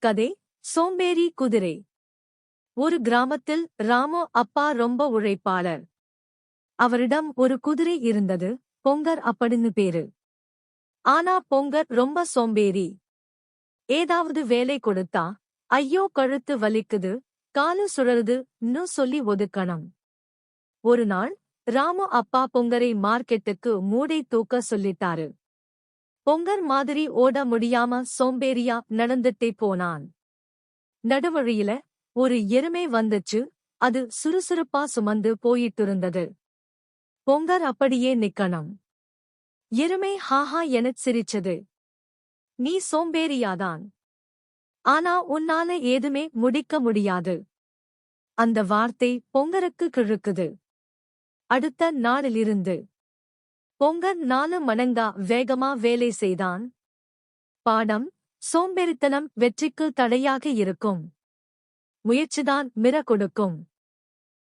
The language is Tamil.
கதை சோம்பேறி குதிரை. ஒரு கிராமத்தில் ராமு அப்பா ரொம்ப உழைப்பாளர். அவரிடம் ஒரு குதிரை இருந்தது, பொங்கர் அப்படின்னு பேரு. ஆனா பொங்கர் ரொம்ப சோம்பேறி. ஏதாவது வேலை கொடுத்தா, ஐயோ கழுத்து வலிக்குது, காலு சுழலுதுன்னு சொல்லி ஒதுக்கணும். ஒரு நாள் ராமு அப்பா பொங்கரை மார்க்கெட்டுக்கு மூடை தூக்க சொல்லிட்டாரு. பொங்கர் மாதிரி ஓட முடியாம சோம்பேறியா நடந்துட்டே போனான். நடுவழியில ஒரு எருமை வந்துச்சு. அது சுறுசுறுப்பா சுமந்து போயிட்டிருந்தது. பொங்கர் அப்படியே நிக்கணும். எருமை ஹாஹா எனச் சிரிச்சது. நீ சோம்பேறியாதான். ஆனா உன்னால ஏதுமே முடிக்க முடியாது. அந்த வார்த்தை பொங்கருக்கு கிழுக்குது. அடுத்த நாளிலிருந்து பொங்கர் 4 மடங்கா வேகமா வேலை செய்தான். பாடம்: சோம்பேறித்தனம் வெற்றிக்கு தடையாக இருக்கும். முயற்சிதான் மிர கொடுக்கும்.